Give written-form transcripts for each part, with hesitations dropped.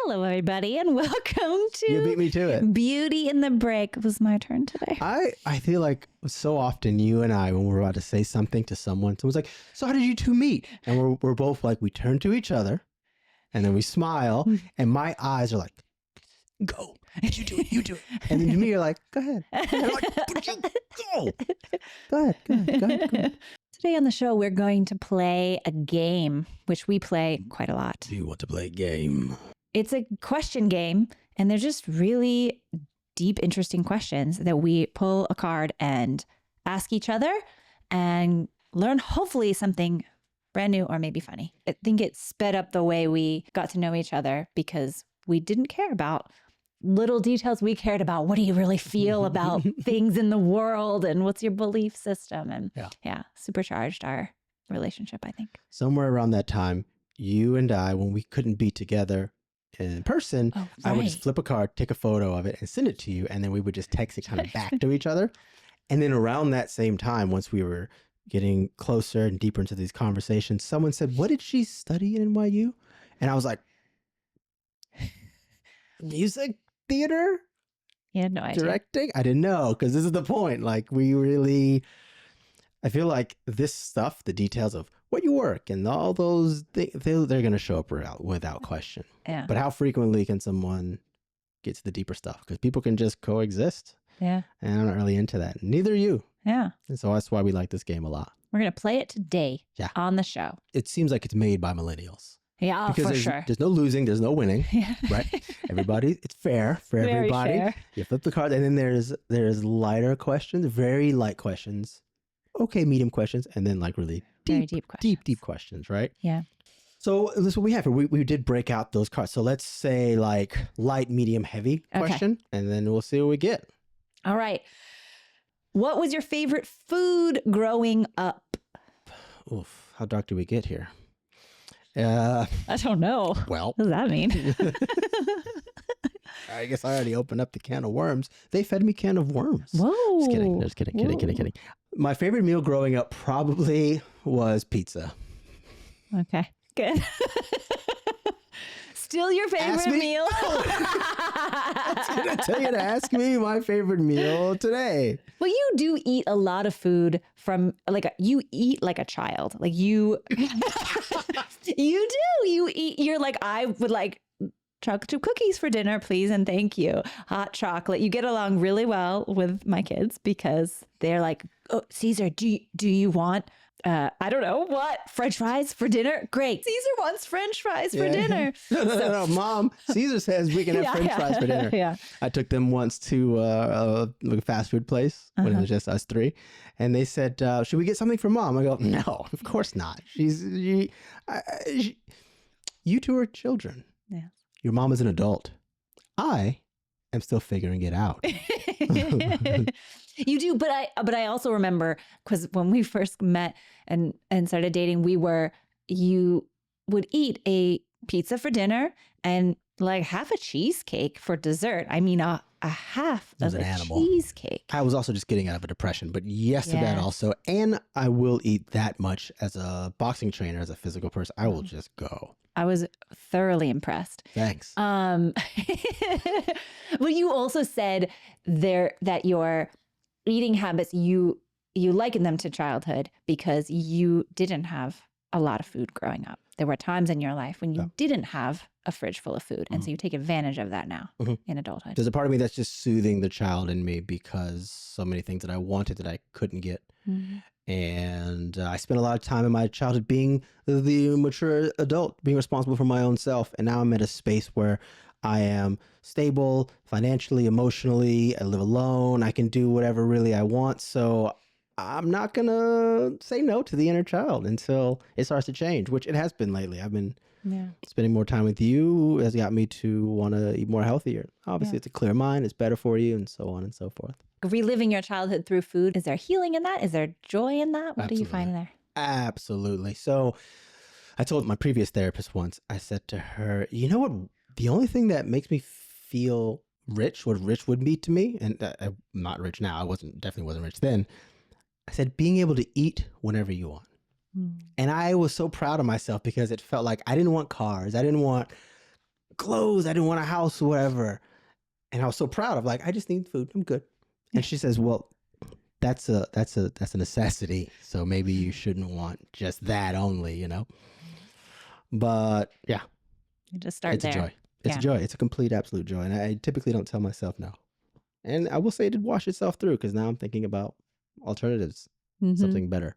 Hello, everybody, and welcome You beat to me to it. Beauty in the Break. It was my turn today. I feel like so often you and I, when we're about to say something to someone, someone's like, so how did you two meet? And we're both like, we turn to each other and then we smile and my eyes are like, go, you do it, you do it. And then to me, you're like, go ahead. And I'm like, but you go. Go ahead. Today on the show, we're going to play a game, which we play quite a lot. Do you want to play a game? It's a question game, and they're just really deep, interesting questions that we pull a card and ask each other and learn hopefully something brand new or maybe funny. I think it sped up the way we got to know each other because we didn't care about little details. We cared about what do you really feel about things in the world and what's your belief system, and yeah, supercharged our relationship, I think. Somewhere around that time, you and I, when we couldn't be together in person, I would just flip a card, take a photo of it and send it to you. And then we would just text it kind of back to each other. And then around that same time, once we were getting closer and deeper into these conversations, someone said, what did she study at NYU? And I was like, music theater? You had no idea. Directing? I didn't know, because this is the point. Like, I feel like this stuff, the details of what you work and all those things, they're going to show up without question. Yeah. But how frequently can someone get to the deeper stuff? Because people can just coexist. Yeah. And I'm not really into that. Neither are you. Yeah. And so that's why we like this game a lot. We're going to play it today on the show. It seems like it's made by millennials. Yeah, because for sure. There's no losing. There's no winning. Yeah. Right? Everybody, it's fair for Very everybody. fair. You flip the card, and then there's lighter questions, very light questions, okay, medium questions, and then like really Very deep questions. deep questions, right? Yeah. So this is what we have here. We did break out those cards. So let's say like light, medium, heavy question, and then we'll see what we get. All right. What was your favorite food growing up? Oof, how dark do we get here? I don't know. Well, What does that mean? I guess I already opened up the can of worms. They fed me can of worms. Whoa. Just kidding. Just kidding. My favorite meal growing up probably was pizza. Okay, good. Still your favorite meal? I was going to tell you to ask me my favorite meal today. Well, you do eat a lot of food from you eat like a child. Like you you do. You eat, you're like, I would like chocolate chip cookies for dinner, please, and thank you. Hot chocolate. You get along really well with my kids because they're like, oh, Cesar, do you want I don't know what, French fries for dinner? Great. Cesar wants French fries for dinner. No, Mom, Cesar says we can have French fries for dinner. Yeah. I took them once to a fast food place when it was just us three. And they said, should we get something for Mom? I go, no, of course not. You two are children. Yeah. Your mom is an adult. I am still figuring it out. You do, but I also remember because when we first met and started dating, you would eat a pizza for dinner and like half a cheesecake for dessert. I mean, a half of a cheesecake. I was also just getting out of a depression, but yes to that also. And I will eat that much as a boxing trainer, as a physical person. I will just go. I was thoroughly impressed. Thanks. Well, you also said that your eating habits, you liken them to childhood because you didn't have a lot of food growing up. There were times in your life when you didn't have a fridge full of food. And so you take advantage of that now in adulthood. There's a part of me that's just soothing the child in me because so many things that I wanted that I couldn't get. Mm-hmm. And I spent a lot of time in my childhood being the mature adult, being responsible for my own self. And now I'm at a space where I am stable financially, emotionally. I live alone. I can do whatever really I want. So I'm not going to say no to the inner child until it starts to change, which it has been lately. I've been spending more time with you has got me to want to eat more healthier. Obviously, it's a clear mind. It's better for you and so on and so forth. Reliving your childhood through food. Is there healing in that? Is there joy in that? What do you find in there? Absolutely. So I told my previous therapist once, I said to her, you know what? The only thing that makes me feel rich, what rich would be to me, and I'm not rich now. Definitely wasn't rich then. I said, being able to eat whenever you want. And I was so proud of myself because it felt like I didn't want cars. I didn't want clothes. I didn't want a house or whatever. And I was so proud of like, I just need food. I'm good. And she says, well, that's a necessity. So maybe you shouldn't want just that only, you know? But yeah, You just start it's there. a joy. It's a joy. It's a complete, absolute joy. And I typically don't tell myself no. And I will say it did wash itself through because now I'm thinking about alternatives, something better.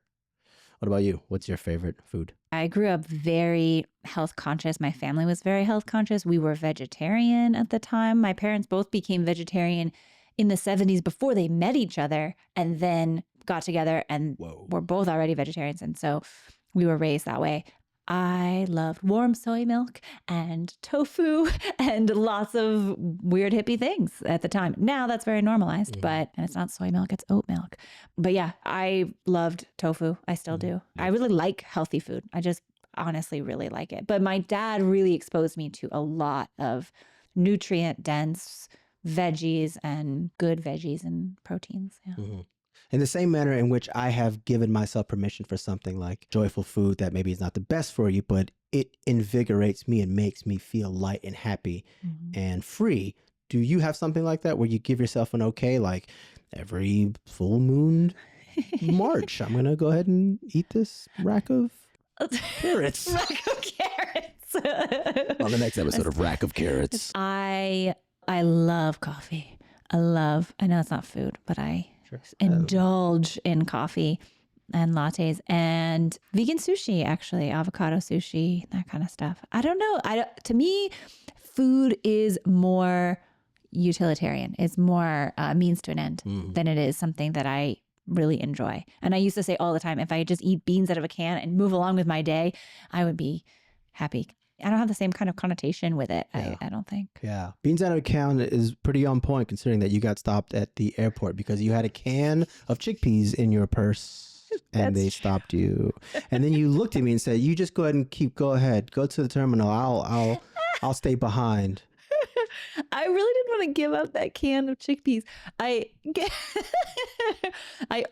What about you? What's your favorite food? I grew up very health conscious. My family was very health conscious. We were vegetarian at the time. My parents both became vegetarian in the 70s before they met each other and then got together and were both already vegetarians. And so we were raised that way. I loved warm soy milk and tofu and lots of weird hippie things at the time. Now that's very normalized, and it's not soy milk, it's oat milk. But yeah, I loved tofu. I still do. I really like healthy food. I just honestly really like it. But my dad really exposed me to a lot of nutrient dense veggies and good veggies and proteins. Yeah. In the same manner in which I have given myself permission for something like joyful food that maybe is not the best for you, but it invigorates me and makes me feel light and happy and free. Do you have something like that where you give yourself an okay, like every full moon March, I'm going to go ahead and eat this rack of carrots? Rack of carrots. On the next episode of Rack of Carrots. I love coffee. I know it's not food, but I indulge in coffee and lattes and vegan sushi, actually, avocado sushi, that kind of stuff. I don't know. To me, food is more utilitarian. It's more means to an end than it is something that I really enjoy. And I used to say all the time, if I just eat beans out of a can and move along with my day, I would be happy. I don't have the same kind of connotation with it, I don't think. Yeah. Beans out of a can is pretty on point considering that you got stopped at the airport because you had a can of chickpeas in your purse and they stopped you. And then you looked at me and said, you just go ahead and go ahead. Go to the terminal. I'll stay behind. I really didn't want to give up that can of chickpeas. I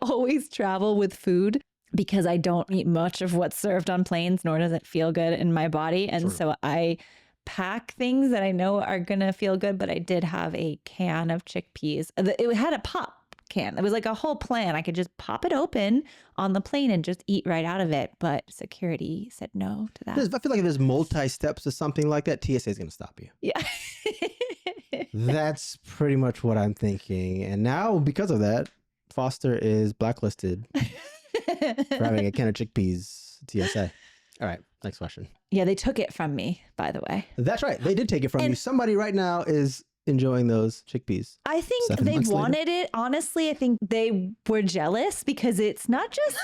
always travel with food because I don't eat much of what's served on planes, nor does it feel good in my body. And so I pack things that I know are going to feel good, but I did have a can of chickpeas. It had a pop can. It was like a whole plan. I could just pop it open on the plane and just eat right out of it. But security said no to that. I feel like if there's multi-steps to something like that, TSA is going to stop you. Yeah. That's pretty much what I'm thinking. And now, because of that, Foster is blacklisted for having a can of chickpeas TSA. All right, next question. Yeah, they took it from me, by the way. That's right. They did take it from you. Somebody right now is enjoying those chickpeas. I think they wanted it. Honestly, I think they were jealous because it's not just,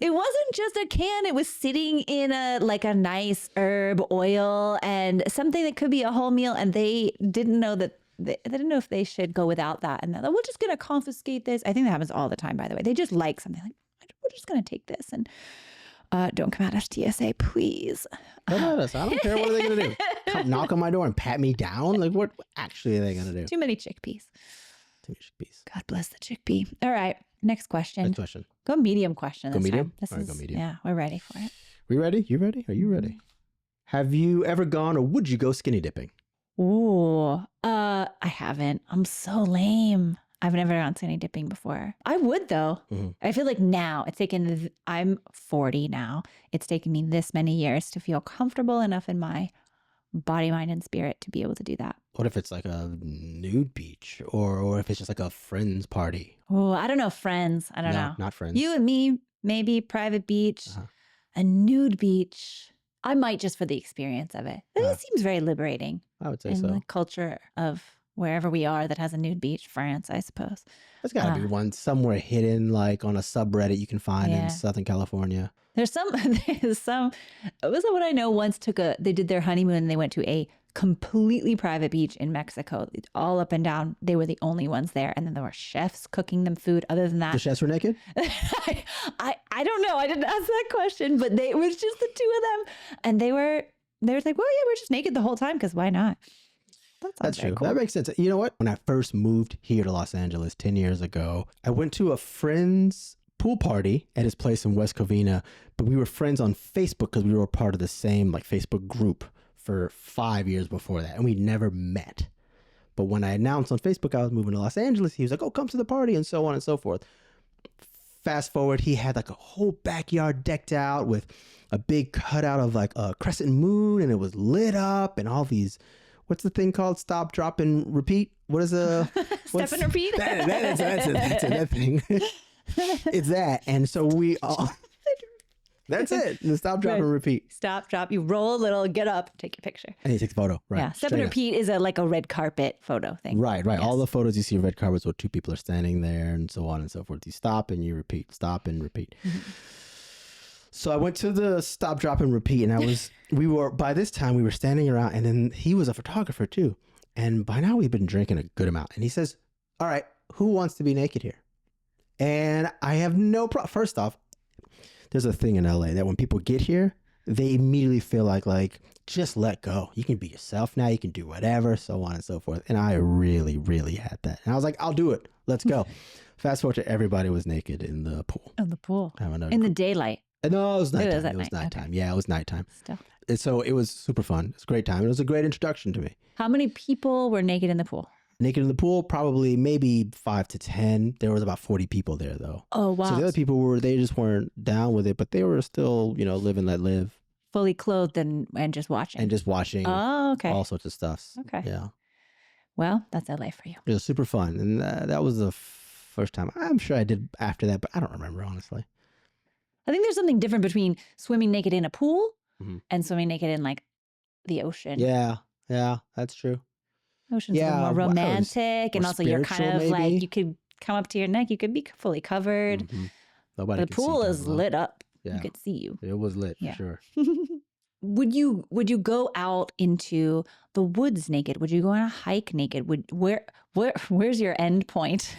it wasn't just a can. It was sitting in a nice herb oil and something that could be a whole meal. And they didn't know that. They didn't know if they should go without that. And they're like, we're just going to confiscate this. I think that happens all the time, by the way. They just like something like, we're just going to take this and don't come at us, TSA, please. Don't at us. I don't care. What are they going to do? Come knock on my door and pat me down? Like, what actually are they going to do? Too many chickpeas. Too many chickpeas. God bless the chickpea. All right. Next question. Next question. Go medium question this go medium? time. All right, go medium. Yeah, we're ready for it. We ready? You ready? Are you ready? Have you ever gone or would you go skinny dipping? Ooh, I haven't. I'm so lame. I've never gone skinny dipping before. I would though. I feel like now I'm 40 now. It's taken me this many years to feel comfortable enough in my body, mind, and spirit to be able to do that. What if it's like a nude beach or if it's just like a friends party? Oh, I don't know. Friends. I don't know. Not friends. You and me, maybe private beach, a nude beach. I might just for the experience of it. It seems very liberating. I would say in so. The culture of wherever we are that has a nude beach, France, I suppose. There's got to be one somewhere hidden, like on a subreddit you can find in Southern California. There's some, it was someone I know once they did their honeymoon and they went to a completely private beach in Mexico, all up and down. They were the only ones there. And then there were chefs cooking them food. Other than that. The chefs were naked? I don't know. I didn't ask that question, but it was just the two of them. And they were like, well, yeah, we're just naked the whole time because why not? That's true. Cool. That makes sense. You know what? When I first moved here to Los Angeles 10 years ago, I went to a friend's pool party at his place in West Covina, but we were friends on Facebook because we were part of the same Facebook group for 5 years before that, and we never met. But when I announced on Facebook I was moving to Los Angeles, he was like, oh, come to the party, and so on and so forth. Fast forward, he had like a whole backyard decked out with a big cutout of like a crescent moon, and it was lit up, and all these, what's the thing called? Stop, drop, and repeat? What is a... Step and repeat? That's it, that thing. It's that. And so we all... That's it. The stop, drop, and repeat. Stop, drop. You roll a little, get up, take your picture. And he takes a photo. Right. Yeah. Step and repeat is like a red carpet photo thing. Right. Yes. All the photos you see of red carpets where two people are standing there and so on and so forth. You stop and you repeat. Stop and repeat. Mm-hmm. So I went to the stop, drop, and repeat. And by this time we were standing around, and then he was a photographer too. And by now we've been drinking a good amount. And he says, all right, who wants to be naked here? And I have no problem. First off, there's a thing in LA that when people get here, they immediately feel like, just let go. You can be yourself now. You can do whatever, so on and so forth. And I really, really had that. And I was like, I'll do it. Let's go. Fast forward to everybody was naked in the pool. In the pool. In the daylight. No, it was nighttime. It was nighttime. Okay. Yeah, it was nighttime. Still. And so it was super fun. It was a great time. It was a great introduction to me. How many people were naked in the pool? Naked in the pool, probably maybe 5 to 10. There was about 40 people there, though. Oh, wow. So the other people they just weren't down with it, but they were still, live and let live. Fully clothed and just watching. And just watching. Oh, okay. All sorts of stuff. Okay. Yeah. Well, that's LA for you. It was super fun. And that was the first time. I'm sure I did after that, but I don't remember, honestly. I think there's something different between swimming naked in a pool and swimming naked in like the ocean. Yeah. Yeah, that's true. Ocean's a little more romantic, and also you're kind of maybe. Like, you could come up to your neck, you could be fully covered. Mm-hmm. Nobody. But the pool is lit up. Yeah. You could see you. It was lit for sure. Would you go out into the woods naked? Would you go on a hike naked? Where's your end point?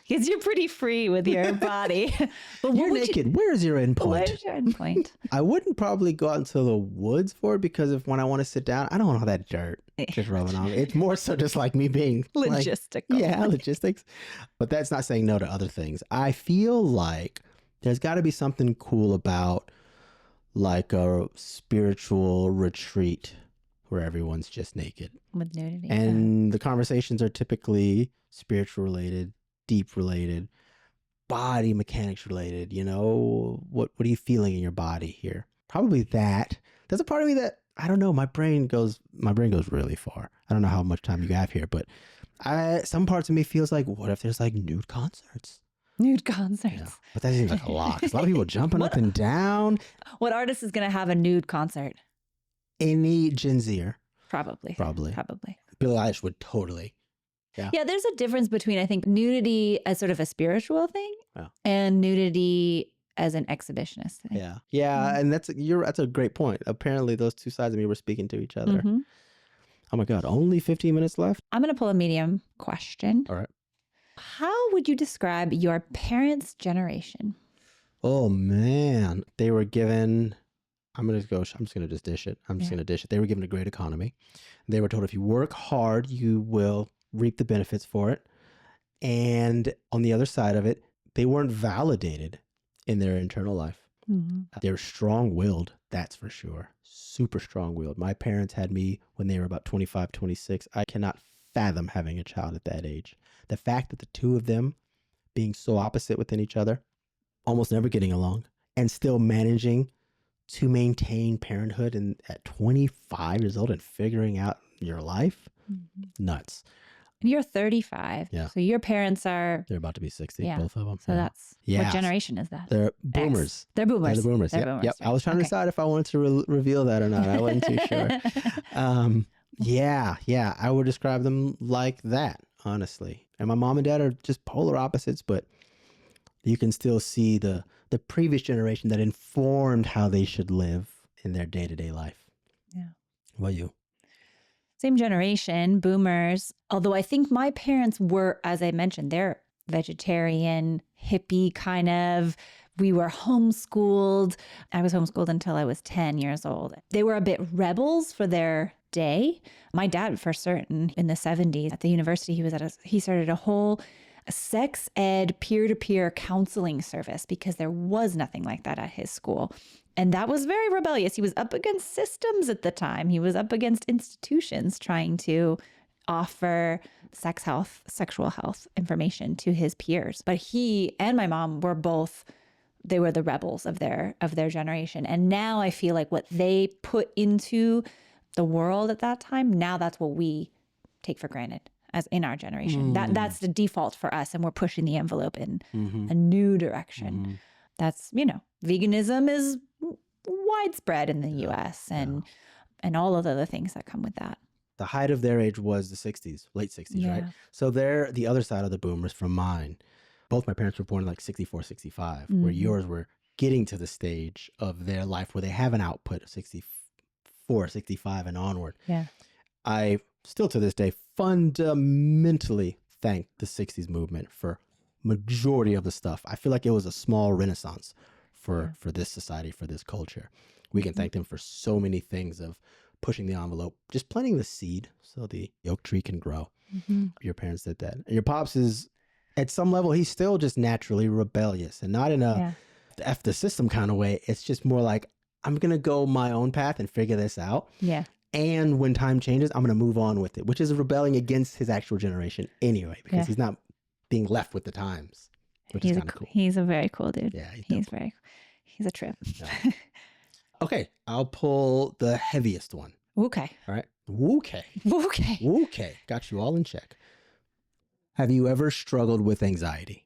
Because you're pretty free with your body. But you're naked. Where's your end point? Where's your end point? I wouldn't probably go out into the woods for it, because when I want to sit down, I don't want all that dirt just rubbing on me. It's more so just like me being logistical. Logistics. But that's not saying no to other things. I feel like there's got to be something cool about like a spiritual retreat where everyone's just naked. With nudity. And the conversations are typically spiritual related, deep related, body mechanics related. What are you feeling in your body here? Probably that. There's a part of me that, I don't know, my brain goes really far. I don't know how much time you have here, but some parts of me feels like, what if there's like nude concerts? Nude concerts. Yeah, but that seems like a lot. 'Cause a lot of people jumping up and down. What artist is going to have a nude concert? Any Gen Zer. Probably. Billie Eilish would totally. Yeah. Yeah, there's a difference between, I think, nudity as sort of a spiritual thing and nudity as an exhibitionist thing. Yeah. Yeah, and that's a great point. Apparently those two sides of me were speaking to each other. Mm-hmm. Oh my God, only 15 minutes left? I'm going to pull a medium question. All right. How would you describe your parents' generation? Oh man, they were given, I'm just going to just dish it. They were given a great economy. They were told if you work hard, you will reap the benefits for it. And on the other side of it, they weren't validated in their internal life. Mm-hmm. They're strong-willed, that's for sure. Super strong-willed. My parents had me when they were about 25, 26. I cannot fathom having a child at that age. The fact that the two of them being so opposite within each other, almost never getting along, and still managing to maintain parenthood and at 25 years old and figuring out your life, nuts. And you're 35. Yeah. So your parents they're about to be 60, both of them. So that's, what generation is that? They're boomers. They're boomers. They're the boomers. They're Yep. boomers, Yep. right. I was trying to decide if I wanted to reveal that or not. I wasn't too sure. Yeah. I would describe them like that, honestly. And my mom and dad are just polar opposites, but you can still see the previous generation that informed how they should live in their day-to-day life. Yeah. What about you? Same generation, boomers. Although I think my parents were, as I mentioned, they're vegetarian, hippie kind of. We were homeschooled. I was homeschooled until I was 10 years old. They were a bit rebels for their day. My dad, for certain, in the 70s at the university he was at, he started a whole sex ed peer-to-peer counseling service because there was nothing like that at his school. And that was very rebellious. He was up against systems at the time. He was up against institutions trying to offer sex health, sexual health information to his peers. But he and my mom were both, they were the rebels of their generation. And now I feel like what they put into the world at that time, now that's what we take for granted as in our generation. That's the default for us, and we're pushing the envelope in a new direction. That's, veganism is widespread in the US and all of the other things that come with that. The height of their age was the 60s, late 60s, right? So they're the other side of the boomers from mine. Both my parents were born in like 64, 65, where yours were getting to the stage of their life where they have an output of 64, 65 and onward. Yeah. I still to this day fundamentally thank the 60s movement for majority of the stuff. I feel like it was a small renaissance for this society, for this culture. We can thank them for so many things of pushing the envelope, just planting the seed so the oak tree can grow. Your parents did that. And your pops is, at some level, he's still just naturally rebellious, and not in a F the system kind of way. It's just more like, I'm going to go my own path and figure this out. Yeah. And when time changes, I'm going to move on with it, which is rebelling against his actual generation anyway, because he's not being left with the times, which is kind of cool. He's a very cool dude. Yeah. He's a trip. Yeah. Okay. I'll pull the heaviest one. Okay. All right. Okay. Got you all in check. Have you ever struggled with anxiety?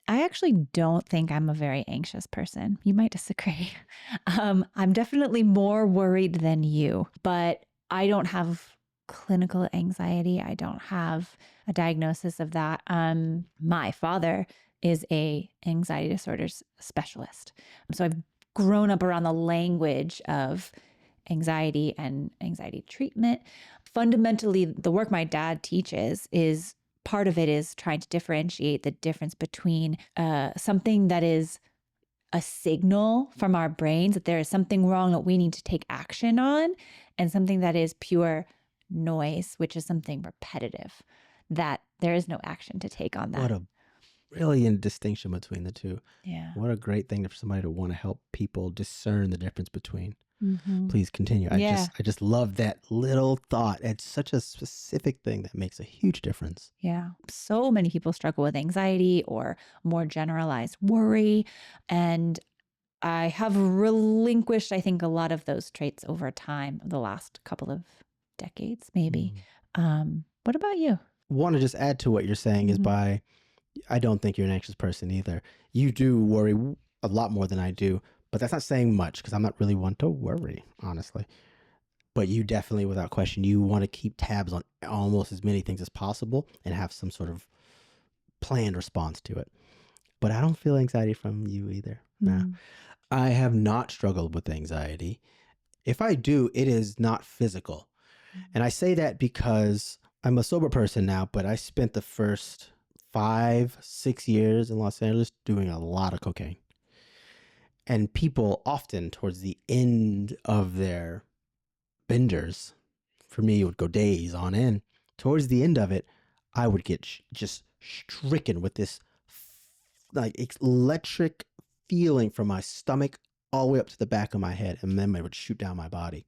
I actually don't think I'm a very anxious person. You might disagree. I'm definitely more worried than you, but I don't have clinical anxiety. I don't have a diagnosis of that. My father is a anxiety disorders specialist. So I've grown up around the language of anxiety and anxiety treatment. Fundamentally, the work my dad teaches is part of it is trying to differentiate the difference between something that is a signal from our brains that there is something wrong that we need to take action on, and something that is pure noise, which is something repetitive, that there is no action to take on that. What a brilliant distinction between the two. Yeah. What a great thing for somebody to want to help people discern the difference between. Please continue. I just love that little thought. It's such a specific thing that makes a huge difference. Yeah. So many people struggle with anxiety or more generalized worry. And I have relinquished, I think, a lot of those traits over time, the last couple of decades, maybe. What about you? Want to just add to what you're saying is I don't think you're an anxious person either. You do worry a lot more than I do. But that's not saying much, because I'm not really one to worry, honestly. But you definitely, without question, you want to keep tabs on almost as many things as possible and have some sort of planned response to it. But I don't feel anxiety from you either. No. I have not struggled with anxiety. If I do, it is not physical. And I say that because I'm a sober person now, but I spent the first 5-6 years in Los Angeles doing a lot of cocaine. And people often towards the end of their benders, for me, it would go days on end. Towards the end of it, I would get just stricken with this like electric feeling from my stomach all the way up to the back of my head. And then it would shoot down my body.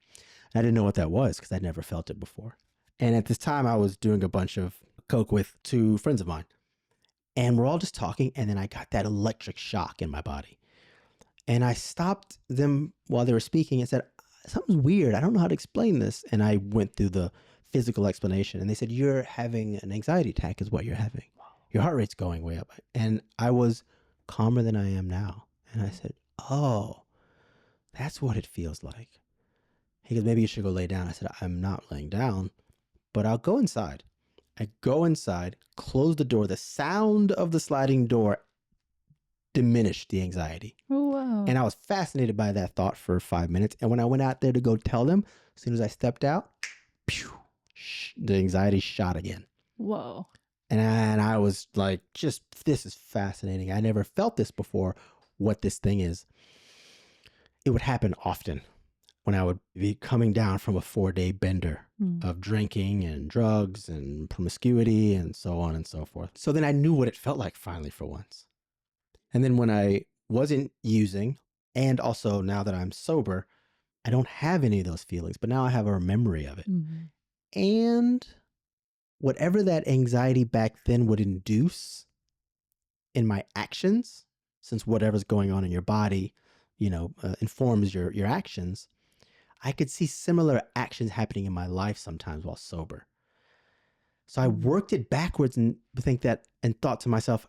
And I didn't know what that was because I'd never felt it before. And at this time, I was doing a bunch of coke with 2 friends of mine. And we're all just talking. And then I got that electric shock in my body. And I stopped them while they were speaking and said, something's weird. I don't know how to explain this. And I went through the physical explanation. And they said, you're having an anxiety attack is what you're having. Your heart rate's going way up. And I was calmer than I am now. And I said, oh, that's what it feels like. He goes, maybe you should go lay down. I said, I'm not laying down, but I'll go inside. I go inside, close the door. The sound of the sliding door diminished the anxiety. Whoa. And I was fascinated by that thought for 5 minutes. And when I went out there to go tell them, as soon as I stepped out, the anxiety shot again. Whoa. And I was like, this is fascinating. I never felt this before, what this thing is. It would happen often when I would be coming down from a 4-day bender of drinking and drugs and promiscuity and so on and so forth. So then I knew what it felt like finally for once. And then when I wasn't using. And also now that I'm sober, I don't have any of those feelings, but now I have a memory of it. Mhm. And whatever that anxiety back then would induce in my actions, since whatever's going on in your body, informs your actions, I could see similar actions happening in my life sometimes while sober. So I worked it backwards and thought to myself,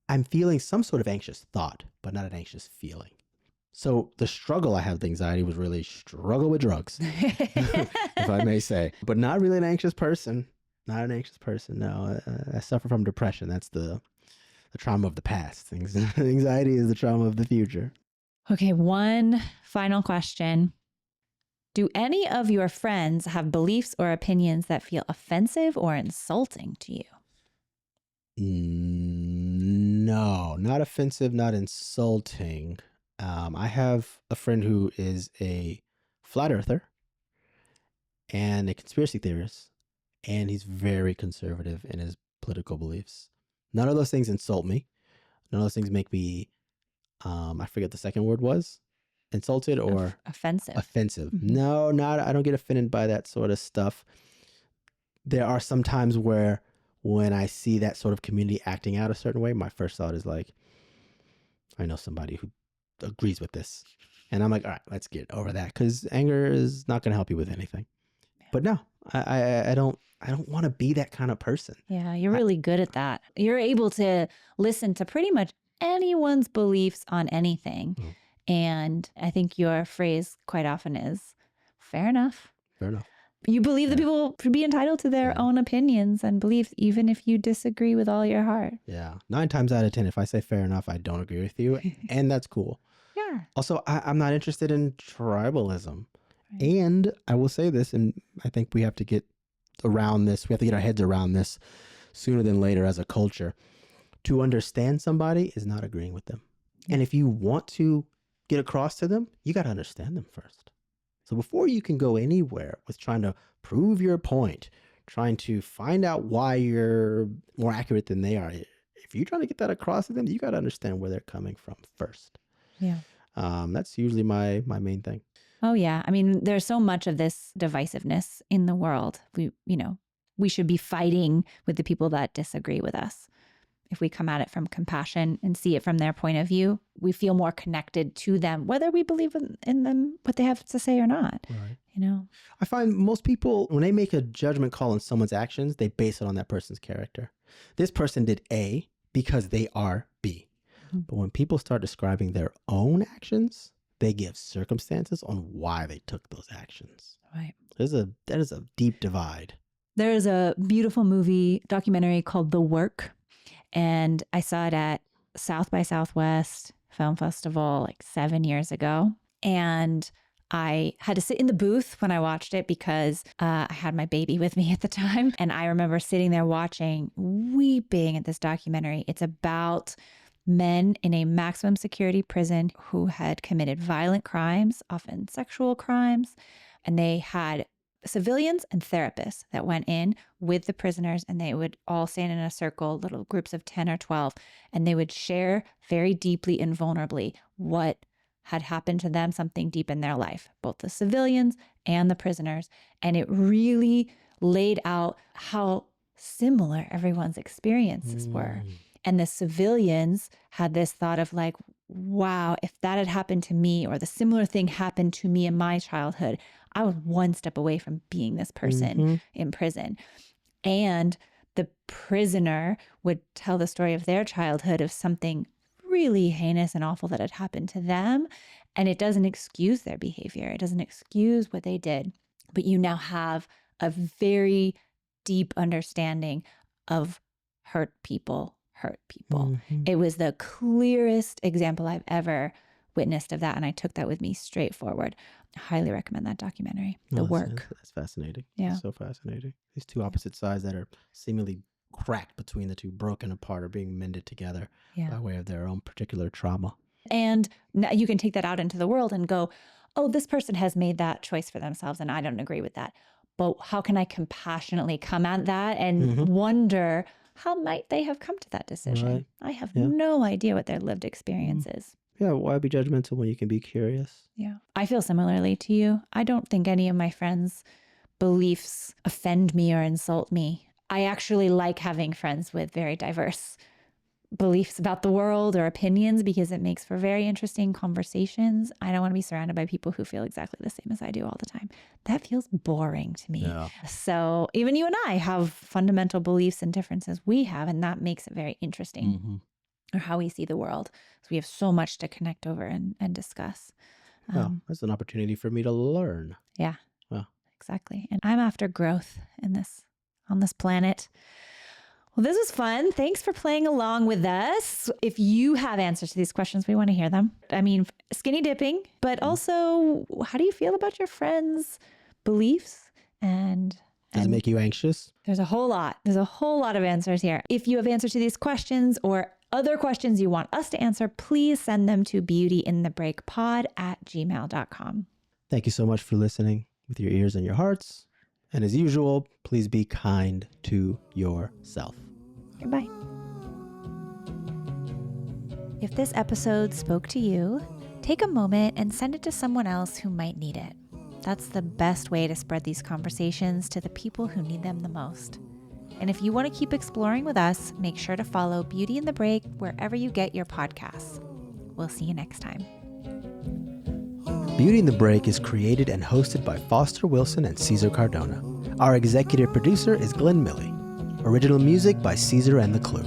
I'm feeling some sort of anxious thought, but not an anxious feeling. So the struggle I have with anxiety was really struggle with drugs, if I may say, but not really an anxious person. Not an anxious person. No, I suffer from depression. That's the trauma of the past. Anxiety is the trauma of the future. Okay, one final question. Do any of your friends have beliefs or opinions that feel offensive or insulting to you? No, not offensive, not insulting. I have a friend who is a flat earther and a conspiracy theorist, and he's very conservative in his political beliefs. None of those things insult me. None of those things make me, I forget the second word was, insulted or offensive. Offensive. Mhm. No, I don't get offended by that sort of stuff. There are some times where when I see that sort of community acting out a certain way, my first thought is like, I know somebody who agrees with this. And I'm like, all right, let's get over that, because anger is not going to help you with anything. But no, I don't want to be that kind of person. Yeah, you're really good at that. You're able to listen to pretty much anyone's beliefs on anything. Mm. And I think your phrase quite often is, fair enough. Fair enough. You believe that people should be entitled to their own opinions and beliefs, even if you disagree with all your heart. Yeah. 9 times out of 10, if I say fair enough, I don't agree with you. And that's cool. Yeah. Also, I'm not interested in tribalism. Right. And I will say this, and I think we have to get around this. We have to get our heads around this sooner than later as a culture. To understand somebody is not agreeing with them. Yeah. And if you want to get across to them, you got to understand them first. So before you can go anywhere with trying to prove your point, trying to find out why you're more accurate than they are, if you're trying to get that across to them, you got to understand where they're coming from first. Yeah. That's usually my main thing. Oh, yeah. I mean, there's so much of this divisiveness in the world. We should be fighting with the people that disagree with us. If we come at it from compassion and see it from their point of view, we feel more connected to them, whether we believe in them, what they have to say or not. Right. I find most people, when they make a judgment call on someone's actions, they base it on that person's character. This person did A because they are B. Mm-hmm. But when people start describing their own actions, they give circumstances on why they took those actions. Right. That is a deep divide. There is a beautiful documentary called The Work. And I saw it at South by Southwest Film Festival like 7 years ago. And I had to sit in the booth when I watched it because I had my baby with me at the time. And I remember sitting there watching, weeping at this documentary. It's about men in a maximum security prison who had committed violent crimes, often sexual crimes. And they had civilians and therapists that went in with the prisoners, and they would all stand in a circle, little groups of 10 or 12, and they would share very deeply and vulnerably what had happened to them, something deep in their life, both the civilians and the prisoners. And it really laid out how similar everyone's experiences were. And the civilians had this thought of like, wow, if that had happened to me, or the similar thing happened to me in my childhood, I was one step away from being this person in prison. And the prisoner would tell the story of their childhood of something really heinous and awful that had happened to them. And it doesn't excuse their behavior. It doesn't excuse what they did. But you now have a very deep understanding of hurt people. Mm-hmm. It was the clearest example I've ever witnessed of that. And I took that with me straight forward. I highly recommend that documentary, The Work. That's fascinating. Yeah. That's so fascinating. These two opposite sides that are seemingly cracked between the two, broken apart, are being mended together by way of their own particular trauma. And now you can take that out into the world and go, oh, this person has made that choice for themselves and I don't agree with that. But how can I compassionately come at that and wonder how might they have come to that decision? Right. I have Yeah. no idea what their lived experience is. Yeah, why be judgmental when you can be curious? Yeah. I feel similarly to you. I don't think any of my friends' beliefs offend me or insult me. I actually like having friends with very diverse beliefs about the world or opinions because it makes for very interesting conversations. I don't want to be surrounded by people who feel exactly the same as I do all the time. That feels boring to me. Yeah. So even you and I have fundamental beliefs and differences we have, and that makes it very interesting, or how we see the world. So we have so much to connect over and discuss. Well, that's an opportunity for me to learn. Yeah, Well, exactly. And I'm after growth on this planet. Well, this was fun. Thanks for playing along with us. If you have answers to these questions, we want to hear them. I mean, skinny dipping, but also, how do you feel about your friends' beliefs? does it make you anxious? There's a whole lot. There's a whole lot of answers here. If you have answers to these questions or other questions you want us to answer, please send them to beautyinthebreakpod@gmail.com. Thank you so much for listening with your ears and your hearts. And as usual, please be kind to yourself. Goodbye. If this episode spoke to you, take a moment and send it to someone else who might need it. That's the best way to spread these conversations to the people who need them the most. And if you want to keep exploring with us, make sure to follow Beauty in the Break wherever you get your podcasts. We'll see you next time. Beauty in the Break is created and hosted by Foster Wilson and Cesar Cardona. Our executive producer is Glenn Milley. Original music by Cesar and the Clue.